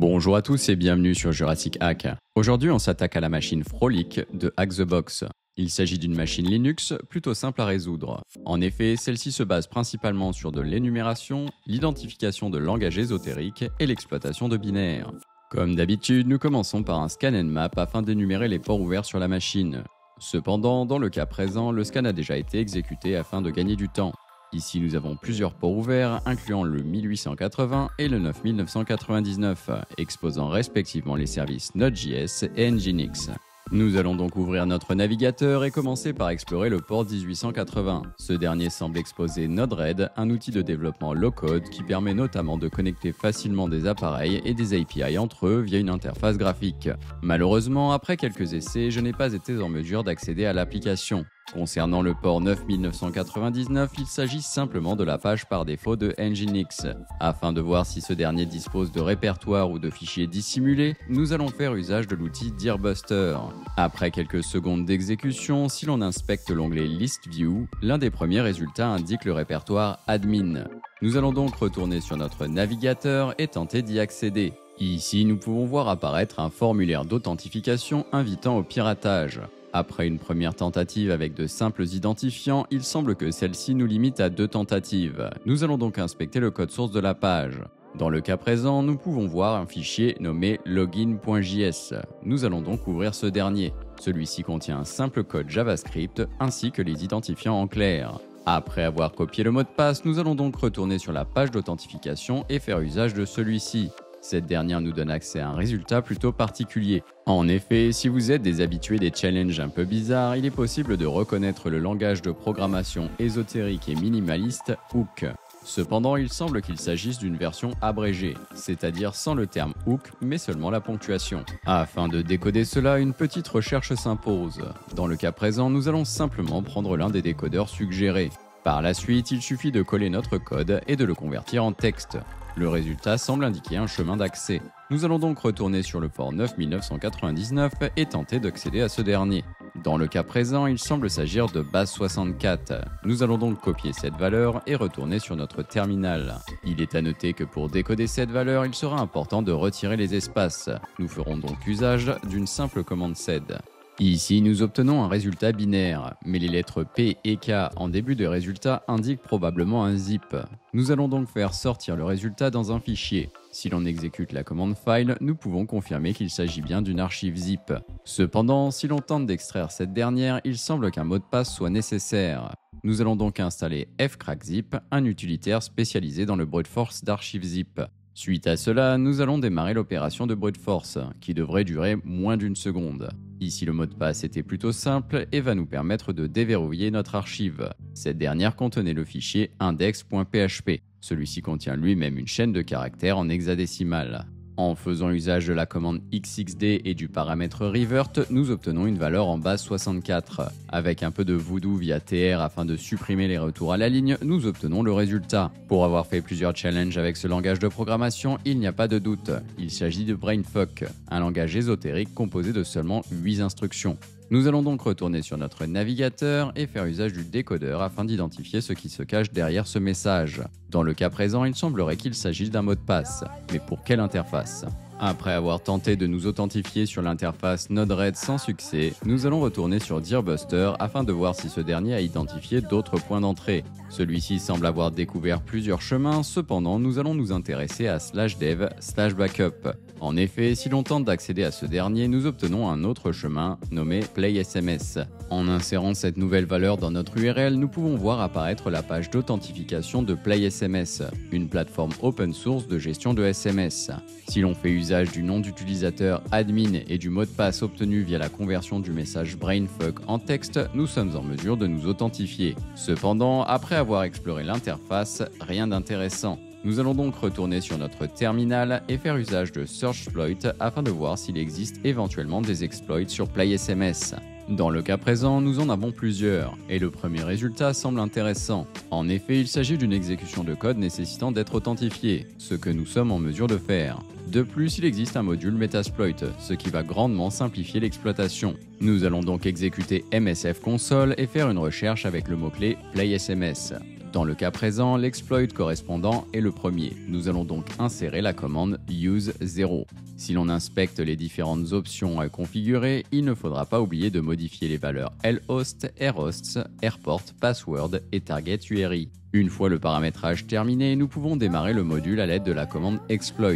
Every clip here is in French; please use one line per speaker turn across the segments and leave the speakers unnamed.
Bonjour à tous et bienvenue sur Jurassic Hack. Aujourd'hui, on s'attaque à la machine Frolic de Hack the Box. Il s'agit d'une machine Linux plutôt simple à résoudre. En effet, celle-ci se base principalement sur de l'énumération, l'identification de langages ésotériques et l'exploitation de binaires. Comme d'habitude, nous commençons par un scan and map afin d'énumérer les ports ouverts sur la machine. Cependant, dans le cas présent, le scan a déjà été exécuté afin de gagner du temps. Ici, nous avons plusieurs ports ouverts, incluant le 1880 et le 9999, exposant respectivement les services Node.js et Nginx. Nous allons donc ouvrir notre navigateur et commencer par explorer le port 1880. Ce dernier semble exposer Node-RED, un outil de développement low-code qui permet notamment de connecter facilement des appareils et des API entre eux via une interface graphique. Malheureusement, après quelques essais, je n'ai pas été en mesure d'accéder à l'application. Concernant le port 9999, il s'agit simplement de la page par défaut de Nginx. Afin de voir si ce dernier dispose de répertoires ou de fichiers dissimulés, nous allons faire usage de l'outil Dearbuster. Après quelques secondes d'exécution, si l'on inspecte l'onglet List View, l'un des premiers résultats indique le répertoire Admin. Nous allons donc retourner sur notre navigateur et tenter d'y accéder. Ici, nous pouvons voir apparaître un formulaire d'authentification invitant au piratage. Après une première tentative avec de simples identifiants, il semble que celle-ci nous limite à 2 tentatives. Nous allons donc inspecter le code source de la page. Dans le cas présent, nous pouvons voir un fichier nommé login.js. Nous allons donc ouvrir ce dernier. Celui-ci contient un simple code JavaScript ainsi que les identifiants en clair. Après avoir copié le mot de passe, nous allons donc retourner sur la page d'authentification et faire usage de celui-ci. Cette dernière nous donne accès à un résultat plutôt particulier. En effet, si vous êtes des habitués des challenges un peu bizarres, il est possible de reconnaître le langage de programmation ésotérique et minimaliste Hook. Cependant, il semble qu'il s'agisse d'une version abrégée, c'est-à-dire sans le terme hook, mais seulement la ponctuation. Afin de décoder cela, une petite recherche s'impose. Dans le cas présent, nous allons simplement prendre l'un des décodeurs suggérés. Par la suite, il suffit de coller notre code et de le convertir en texte. Le résultat semble indiquer un chemin d'accès. Nous allons donc retourner sur le port 9999 et tenter d'accéder à ce dernier. Dans le cas présent, il semble s'agir de base 64. Nous allons donc copier cette valeur et retourner sur notre terminal. Il est à noter que pour décoder cette valeur, il sera important de retirer les espaces. Nous ferons donc usage d'une simple commande sed. Ici, nous obtenons un résultat binaire, mais les lettres P et K en début de résultat indiquent probablement un zip. Nous allons donc faire sortir le résultat dans un fichier. Si l'on exécute la commande file, nous pouvons confirmer qu'il s'agit bien d'une archive zip. Cependant, si l'on tente d'extraire cette dernière, il semble qu'un mot de passe soit nécessaire. Nous allons donc installer fcrackzip, un utilitaire spécialisé dans le brute force d'archive zip. Suite à cela, nous allons démarrer l'opération de brute force, qui devrait durer moins d'1 seconde. Ici, le mot de passe était plutôt simple et va nous permettre de déverrouiller notre archive. Cette dernière contenait le fichier index.php. Celui-ci contient lui-même une chaîne de caractères en hexadécimal. En faisant usage de la commande xxd et du paramètre revert, nous obtenons une valeur en base 64. Avec un peu de voodoo via tr afin de supprimer les retours à la ligne, nous obtenons le résultat. Pour avoir fait plusieurs challenges avec ce langage de programmation, il n'y a pas de doute. Il s'agit de Brainfuck, un langage ésotérique composé de seulement 8 instructions. Nous allons donc retourner sur notre navigateur et faire usage du décodeur afin d'identifier ce qui se cache derrière ce message. Dans le cas présent, il semblerait qu'il s'agisse d'un mot de passe. Mais pour quelle interface ? Après avoir tenté de nous authentifier sur l'interface Node-RED sans succès, nous allons retourner sur Dearbuster afin de voir si ce dernier a identifié d'autres points d'entrée. Celui-ci semble avoir découvert plusieurs chemins, cependant nous allons nous intéresser à /dev/backup. En effet, si l'on tente d'accéder à ce dernier, nous obtenons un autre chemin nommé PlaySMS. En insérant cette nouvelle valeur dans notre URL, nous pouvons voir apparaître la page d'authentification de PlaySMS, une plateforme open source de gestion de SMS. Si l'on fait usage du nom d'utilisateur admin et du mot de passe obtenu via la conversion du message brainfuck en texte, nous sommes en mesure de nous authentifier. Cependant, après avoir exploré l'interface, rien d'intéressant. Nous allons donc retourner sur notre terminal et faire usage de Searchsploit afin de voir s'il existe éventuellement des exploits sur PlaySMS. Dans le cas présent, nous en avons plusieurs, et le premier résultat semble intéressant. En effet, il s'agit d'une exécution de code nécessitant d'être authentifié, ce que nous sommes en mesure de faire. De plus, il existe un module Metasploit, ce qui va grandement simplifier l'exploitation. Nous allons donc exécuter msf console et faire une recherche avec le mot-clé PlaySMS. Dans le cas présent, l'exploit correspondant est le premier. Nous allons donc insérer la commande use0. Si l'on inspecte les différentes options à configurer, il ne faudra pas oublier de modifier les valeurs lhost, rhosts, airport, password et target URI. Une fois le paramétrage terminé, nous pouvons démarrer le module à l'aide de la commande exploit.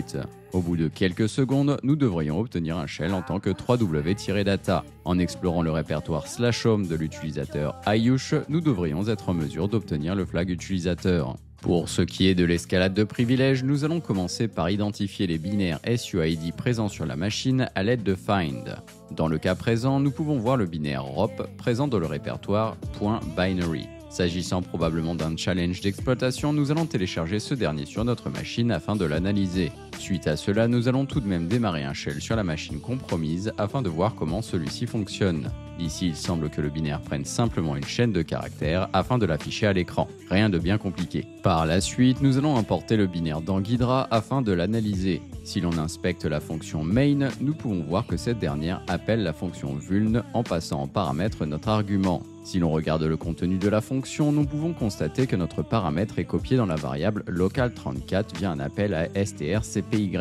Au bout de quelques secondes, nous devrions obtenir un shell en tant que 3w-data. En explorant le répertoire /home de l'utilisateur Ayush, nous devrions être en mesure d'obtenir le flag utilisateur. Pour ce qui est de l'escalade de privilèges, nous allons commencer par identifier les binaires SUID présents sur la machine à l'aide de find. Dans le cas présent, nous pouvons voir le binaire ROP présent dans le répertoire .binary. S'agissant probablement d'un challenge d'exploitation, nous allons télécharger ce dernier sur notre machine afin de l'analyser. Suite à cela, nous allons tout de même démarrer un shell sur la machine compromise afin de voir comment celui-ci fonctionne. Ici, il semble que le binaire prenne simplement une chaîne de caractères afin de l'afficher à l'écran. Rien de bien compliqué. Par la suite, nous allons importer le binaire dans Ghidra afin de l'analyser. Si l'on inspecte la fonction main, nous pouvons voir que cette dernière appelle la fonction vuln en passant en paramètre notre argument. Si l'on regarde le contenu de la fonction, nous pouvons constater que notre paramètre est copié dans la variable local34 via un appel à strcpy.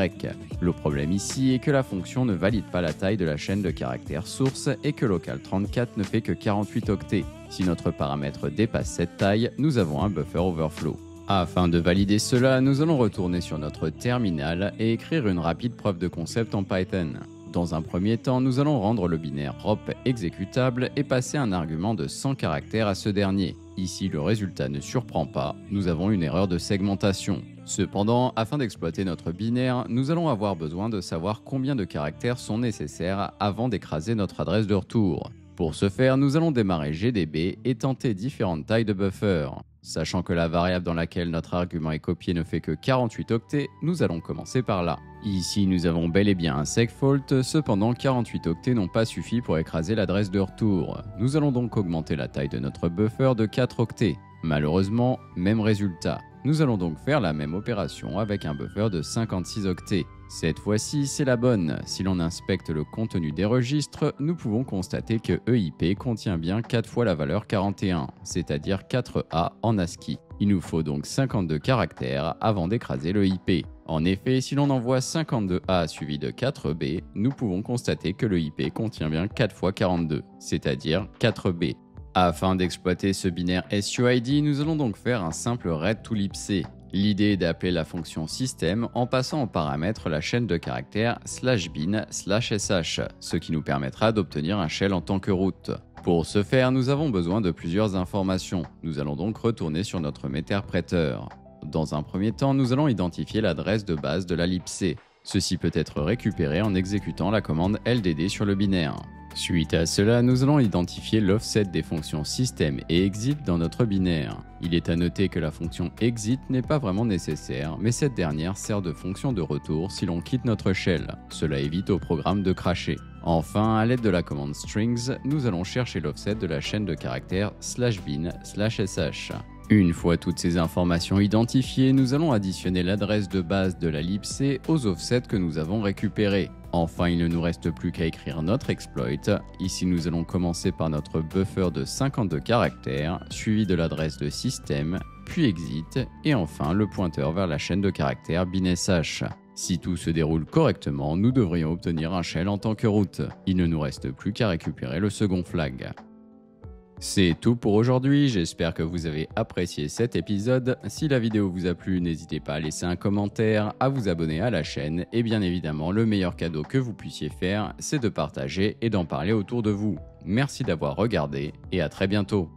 Le problème ici est que la fonction ne valide pas la taille de la chaîne de caractères source et que local34 ne fait que 48 octets. Si notre paramètre dépasse cette taille, nous avons un buffer overflow. Afin de valider cela, nous allons retourner sur notre terminal et écrire une rapide preuve de concept en Python. Dans un premier temps, nous allons rendre le binaire ROP exécutable et passer un argument de 100 caractères à ce dernier. Ici, le résultat ne surprend pas, nous avons une erreur de segmentation. Cependant, afin d'exploiter notre binaire, nous allons avoir besoin de savoir combien de caractères sont nécessaires avant d'écraser notre adresse de retour. Pour ce faire, nous allons démarrer GDB et tenter différentes tailles de buffer. Sachant que la variable dans laquelle notre argument est copié ne fait que 48 octets, nous allons commencer par là. Ici, nous avons bel et bien un segfault, cependant 48 octets n'ont pas suffi pour écraser l'adresse de retour. Nous allons donc augmenter la taille de notre buffer de 4 octets. Malheureusement, même résultat. Nous allons donc faire la même opération avec un buffer de 56 octets. Cette fois-ci, c'est la bonne. Si l'on inspecte le contenu des registres, nous pouvons constater que EIP contient bien 4 fois la valeur 41, c'est-à-dire 4A en ASCII. Il nous faut donc 52 caractères avant d'écraser le IP. En effet, si l'on envoie 52A suivi de 4B, nous pouvons constater que le IP contient bien 4 fois 42, c'est-à-dire 4B. Afin d'exploiter ce binaire SUID, nous allons donc faire un simple read to libc. L'idée est d'appeler la fonction system en passant en paramètre la chaîne de caractères /bin/sh, ce qui nous permettra d'obtenir un shell en tant que route. Pour ce faire, nous avons besoin de plusieurs informations. Nous allons donc retourner sur notre meterpreter. Dans un premier temps, nous allons identifier l'adresse de base de la libc. Ceci peut être récupéré en exécutant la commande LDD sur le binaire. Suite à cela, nous allons identifier l'offset des fonctions system et exit dans notre binaire. Il est à noter que la fonction exit n'est pas vraiment nécessaire, mais cette dernière sert de fonction de retour si l'on quitte notre shell. Cela évite au programme de crasher. Enfin, à l'aide de la commande strings, nous allons chercher l'offset de la chaîne de caractères /bin/sh. Une fois toutes ces informations identifiées, nous allons additionner l'adresse de base de la libc aux offsets que nous avons récupérés. Enfin, il ne nous reste plus qu'à écrire notre exploit. Ici, nous allons commencer par notre buffer de 52 caractères, suivi de l'adresse de système, puis exit, et enfin le pointeur vers la chaîne de caractères bin/sh. Si tout se déroule correctement, nous devrions obtenir un shell en tant que route. Il ne nous reste plus qu'à récupérer le second flag. C'est tout pour aujourd'hui, j'espère que vous avez apprécié cet épisode. Si la vidéo vous a plu, n'hésitez pas à laisser un commentaire, à vous abonner à la chaîne et bien évidemment, le meilleur cadeau que vous puissiez faire, c'est de partager et d'en parler autour de vous. Merci d'avoir regardé et à très bientôt.